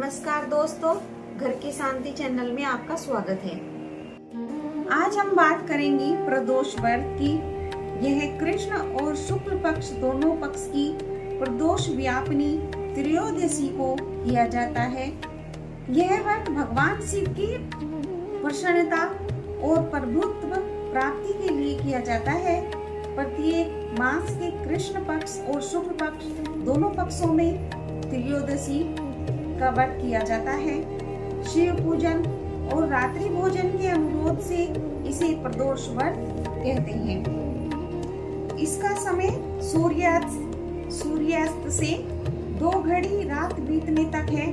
नमस्कार दोस्तों, घर की शांति चैनल में आपका स्वागत है। आज हम बात करेंगे प्रदोष व्रत की। यह कृष्ण और शुक्ल पक्ष दोनों पक्ष की प्रदोष व्यापनी त्रयोदशी को किया जाता है। यह व्रत भगवान शिव की प्रसन्नता और प्रभुत्व प्राप्ति के लिए किया जाता है। प्रत्येक मास के कृष्ण पक्ष और शुक्ल पक्ष दोनों पक्षों में त्रयोदशी का व्रत किया जाता है। शिव पूजन और रात्रि भोजन के अनुरोध से इसे प्रदोष व्रत कहते हैं। इसका समय सूर्यास्त से 2 घड़ी रात बीतने तक है।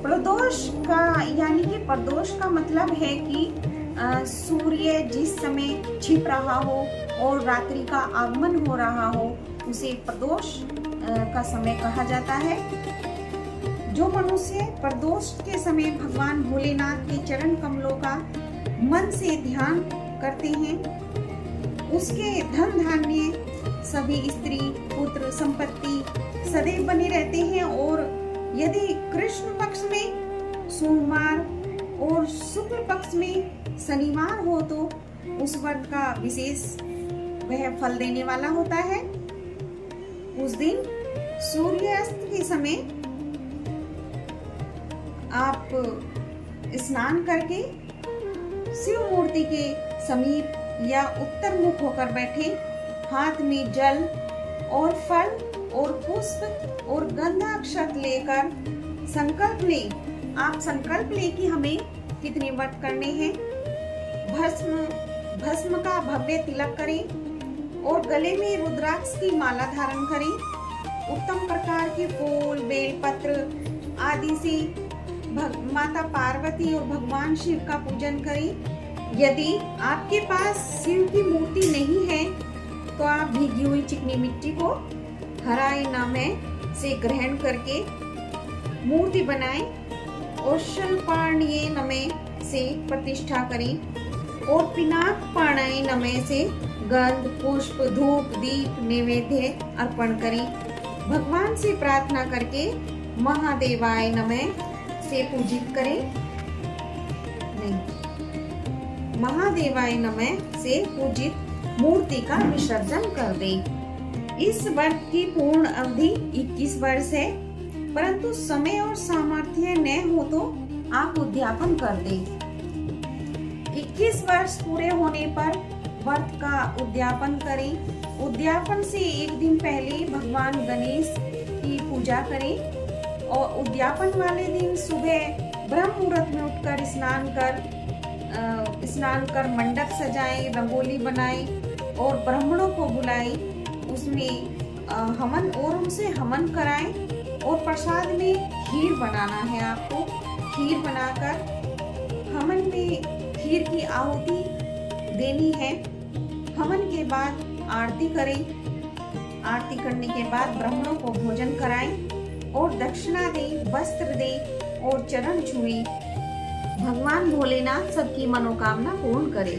प्रदोष का यानी कि प्रदोष का मतलब है कि सूर्य जिस समय छिप रहा हो और रात्रि का आगमन हो रहा हो उसे प्रदोष का समय कहा जाता है। जो मनुष्य प्रदोष के समय भगवान भोलेनाथ के चरण कमलों का मन से ध्यान करते हैं, उसके धन धान्य सभी स्त्री पुत्र संपत्ति सदैव बने रहते हैं। और यदि कृष्ण पक्ष में सोमवार और शुक्ल पक्ष में शनिवार हो तो उस व्रत का विशेष वह फल देने वाला होता है। उस दिन सूर्यास्त के समय आप स्नान करके शिव मूर्ति के समीप या उत्तर मुख होकर बैठे, हाथ में जल और फल और पुष्प और गंधाक्षत लेकर संकल्प लें। आप संकल्प लें कि हमें कितने व्रत करने हैं। भस्म का भव्य तिलक करें और गले में रुद्राक्ष की माला धारण करें। उत्तम प्रकार के फूल बेलपत्र आदि से माता पार्वती और भगवान शिव का पूजन करें। यदि आपके पास शिव की मूर्ति नहीं है तो आप भीगी हुई चिकनी मिट्टी को हराए नामे से ग्रहण करके मूर्ति बनाएं और शल्पाणये नमे से प्रतिष्ठा करें और पिनाक पाणये नमे से गंध पुष्प धूप दीप नैवेद्य अर्पण करें। भगवान से प्रार्थना करके महादेवाय नमः से पूजित करें। महादेवाय नमः से पूजित मूर्ति का विसर्जन कर दें। इस व्रत की पूर्ण अवधि 21 वर्ष है, परंतु समय और सामर्थ्य न हो तो आप उद्यापन कर दें। 21 वर्ष पूरे होने पर व्रत का उद्यापन करें। उद्यापन से एक दिन पहले भगवान गणेश की पूजा करें और उद्यापन वाले दिन सुबह ब्रह्म मुहूर्त में उठकर स्नान कर मंडप सजाएं, रंगोली बनाएं और ब्राह्मणों को बुलाएं। उसमें हवन और उनसे हवन कराएं और प्रसाद में खीर बनाना है। आपको खीर बनाकर हवन में खीर की आहुति देनी है। हवन के बाद आरती करें। आरती करने के बाद ब्राह्मणों को भोजन कराएं और दक्षिणा दें, वस्त्र दें और चरण छुएं। भगवान भोलेनाथ सबकी मनोकामना पूर्ण करें।